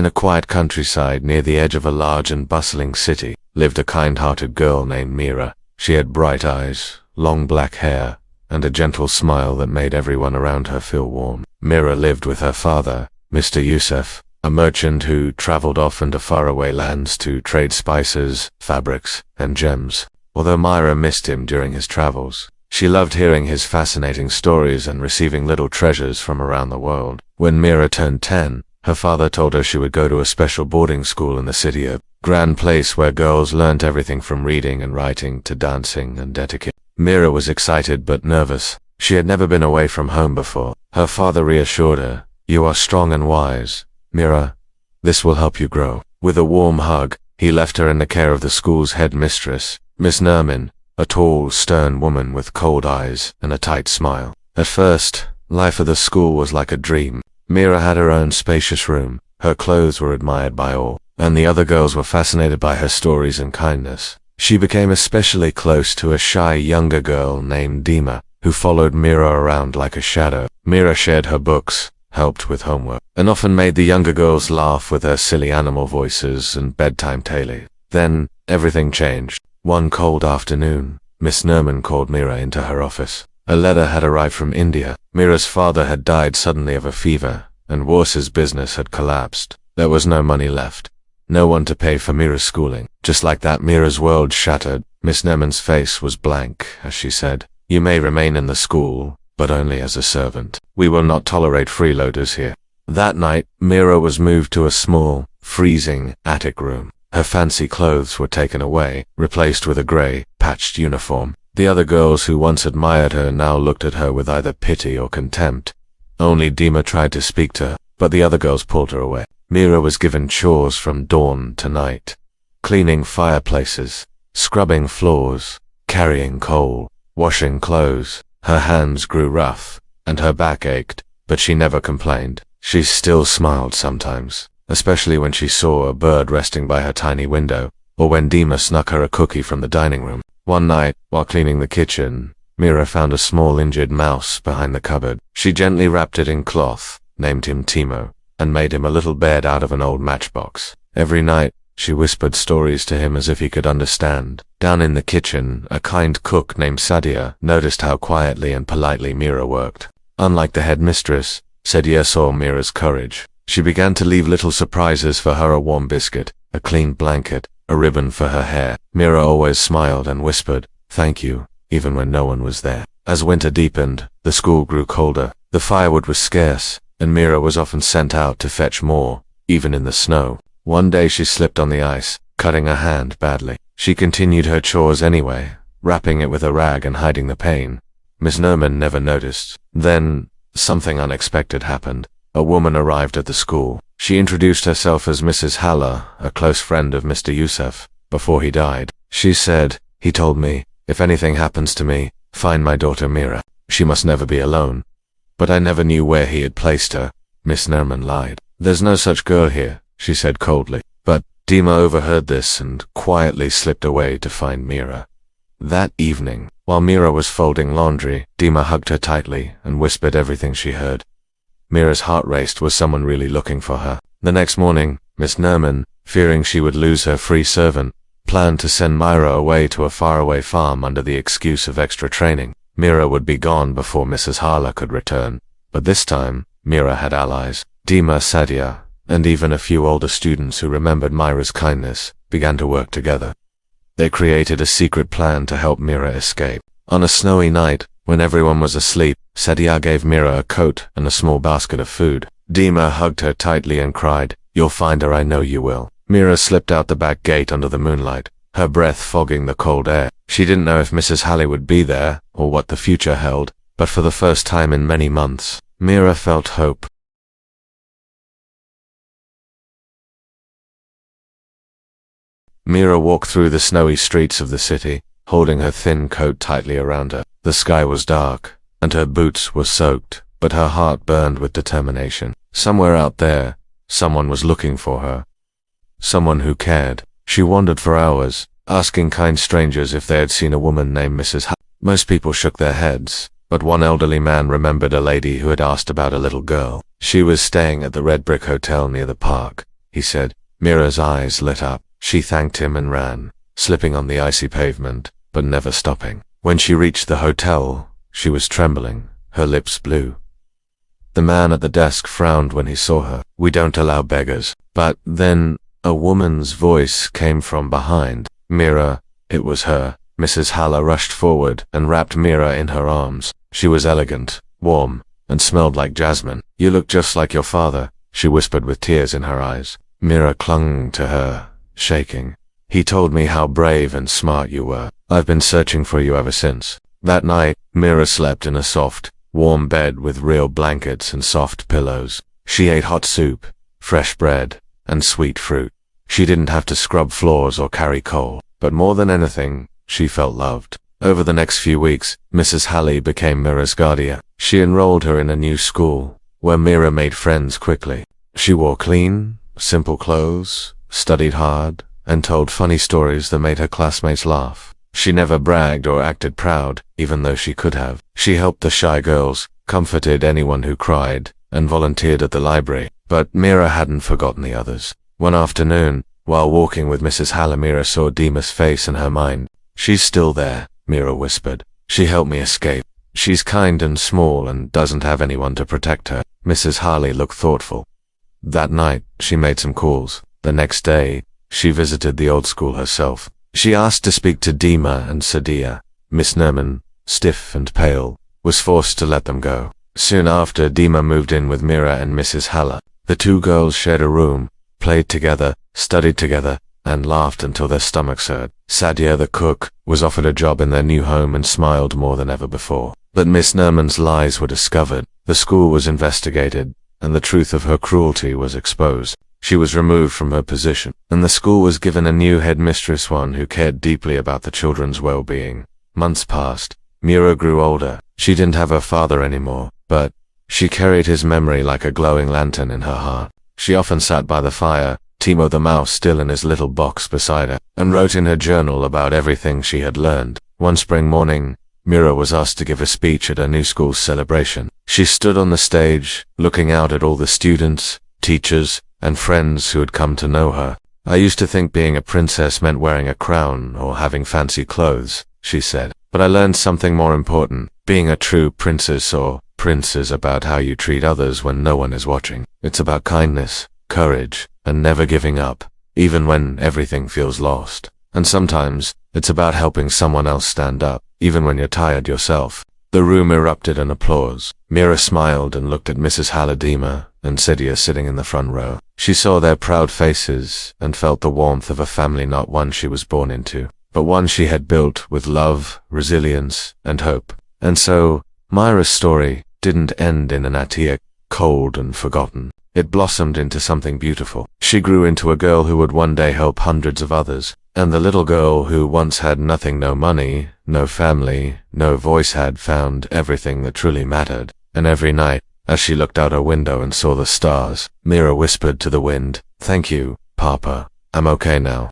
In a quiet countryside near the edge of a large and bustling city, lived a kind-hearted girl named Mira. She had bright eyes, long black hair, and a gentle smile that made everyone around her feel warm. Mira lived with her father, Mr. Youssef, a merchant who traveled often to faraway lands to trade spices, fabrics, and gems. Although Mira missed him during his travels, she loved hearing his fascinating stories and receiving little treasures from around the world. When Mira turned 10, her father told her she would go to a special boarding school in the city, a grand place where girls learnt everything from reading and writing to dancing and etiquette. Mira was excited but nervous. She had never been away from home before. Her father reassured her, "You are strong and wise, Mira. This will help you grow." With a warm hug, he left her in the care of the school's head mistress, Miss Nerman, a tall, stern woman with cold eyes and a tight smile. At first, life at the school was like a dream. Mira had her own spacious room, her clothes were admired by all, and the other girls were fascinated by her stories and kindness. She became especially close to a shy younger girl named Dima, who followed Mira around like a shadow. Mira shared her books, helped with homework, and often made the younger girls laugh with her silly animal voices and bedtime tales. Then, everything changed. One cold afternoon, Miss Nerman called Mira into her office. A letter had arrived from India. Mira's father had died suddenly of a fever, and Worcester's business had collapsed. There was no money left. No one to pay for Mira's schooling. Just like that, Mira's world shattered. Miss Nerman's face was blank as she said, "You may remain in the school, but only as a servant. We will not tolerate freeloaders here." That night, Mira was moved to a small, freezing attic room. Her fancy clothes were taken away, replaced with a grey, patched uniform. The other girls who once admired her now looked at her with either pity or contempt. Only Dima tried to speak to her, but the other girls pulled her away. Mira was given chores from dawn to night, cleaning fireplaces, scrubbing floors, carrying coal, washing clothes. Her hands grew rough, and her back ached, but she never complained. She still smiled sometimes, especially when she saw a bird resting by her tiny window, or when Dima snuck her a cookie from the dining room. One night, while cleaning the kitchen, Mira found a small injured mouse behind the cupboard. She gently wrapped it in cloth, named him Timo, and made him a little bed out of an old matchbox. Every night, she whispered stories to him as if he could understand. Down in the kitchen, a kind cook named Sadia noticed how quietly and politely Mira worked. Unlike the headmistress, Sadia saw Mira's courage. She began to leave little surprises for her: a warm biscuit, a clean blanket, a ribbon for her hair. Mira always smiled and whispered, "Thank you," even when no one was there. As winter deepened, the school grew colder. The firewood was scarce, and Mira was often sent out to fetch more, even in the snow. One day she slipped on the ice, cutting her hand badly. She continued her chores anyway, wrapping it with a rag and hiding the pain. Miss Nerman never noticed. Then, something unexpected happened. A woman arrived at the school. She introduced herself as Mrs. Haller, a close friend of Mr. Youssef, before he died. She said, "He told me, if anything happens to me, find my daughter Mira. She must never be alone." But I never knew where he had placed her. Miss Nerman lied. "There's no such girl here," she said coldly. But Dima overheard this and quietly slipped away to find Mira. That evening, while Mira was folding laundry, Dima hugged her tightly and whispered everything she heard. Mira's heart raced. Was someone really looking for her? The next morning, Miss Nerman, fearing she would lose her free servant, planned to send Mira away to a faraway farm under the excuse of extra training. Mira would be gone before Mrs. Harla could return. But this time, Mira had allies. Dima, Sadia, and even a few older students who remembered Mira's kindness began to work together. They created a secret plan to help Mira escape. On a snowy night, when everyone was asleep, Sadia gave Mira a coat and a small basket of food. Dima hugged her tightly and cried, "You'll find her, I know you will." Mira slipped out the back gate under the moonlight, her breath fogging the cold air. She didn't know if Mrs. Halley would be there, or what the future held, but for the first time in many months, Mira felt hope. Mira walked through the snowy streets of the city, holding her thin coat tightly around her. The sky was dark, and her boots were soaked, but her heart burned with determination. Somewhere out there, someone was looking for her. Someone who cared. She wandered for hours, asking kind strangers if they had seen a woman named Mrs. H. Most people shook their heads, but one elderly man remembered a lady who had asked about a little girl. She was staying at the Red Brick Hotel near the park. he said. Mira's eyes lit up. She thanked him and ran, slipping on the icy pavement, but never stopping. When she reached the hotel, she was trembling, her lips blue. The man at the desk frowned when he saw her. "We don't allow beggars." But then a woman's voice came from behind. Mira, it was her. Mrs. Haller rushed forward and wrapped Mira in her arms. She was elegant, warm, and smelled like jasmine. "You look just like your father," she whispered with tears in her eyes. Mira clung to her, shaking. "He told me how brave and smart you were. I've been searching for you ever since." That night, Mira slept in a soft, warm bed with real blankets and soft pillows. She ate hot soup, fresh bread, and sweet fruit. She didn't have to scrub floors or carry coal, but more than anything, she felt loved. Over the next few weeks, Mrs. Halley became Mira's guardian. She enrolled her in a new school, where Mira made friends quickly. She wore clean, simple clothes, studied hard, and told funny stories that made her classmates laugh. She never bragged or acted proud, even though she could have. She helped the shy girls, comforted anyone who cried, and volunteered at the library. But Mira hadn't forgotten the others. One afternoon, while walking with Mrs. Haller, Mira saw Dima's face in her mind. "She's still there," Mira whispered. "She helped me escape. She's kind and small and doesn't have anyone to protect her." Mrs. Harley looked thoughtful. That night, she made some calls. The next day, she visited the old school herself. She asked to speak to Dima and Sadia. Miss Nerman, stiff and pale, was forced to let them go. Soon after, Dima moved in with Mira and Mrs. Haller. The two girls shared a room, played together, studied together, and laughed until their stomachs hurt. Sadia, the cook, was offered a job in their new home and smiled more than ever before. But Miss Nerman's lies were discovered. The school was investigated, and the truth of her cruelty was exposed. She was removed from her position, and the school was given a new headmistress, one who cared deeply about the children's well-being. Months passed. Mira grew older. She didn't have her father anymore, but she carried his memory like a glowing lantern in her heart. She often sat by the fire, Timo the mouse still in his little box beside her, and wrote in her journal about everything she had learned. One spring morning, Mira was asked to give a speech at her new school's celebration. She stood on the stage, looking out at all the students, teachers, and friends who had come to know her. "I used to think being a princess meant wearing a crown or having fancy clothes," she said. "But I learned something more important. Being a true princess or prince is about how you treat others when no one is watching. It's about kindness, courage, and never giving up, even when everything feels lost. And sometimes, it's about helping someone else stand up, even when you're tired yourself." The room erupted in applause. Mira smiled and looked at Mrs. Haladima and Sadia sitting in the front row. She saw their proud faces and felt the warmth of a family, not one she was born into, but one she had built with love, resilience, and hope. And so, Mira's story didn't end in an attic, cold and forgotten. It blossomed into something beautiful. She grew into a girl who would one day help hundreds of others. And the little girl who once had nothing, no money, no family, no voice, had found everything that truly mattered. And every night, as she looked out her window and saw the stars, Mira whispered to the wind, "Thank you, Papa. I'm okay now."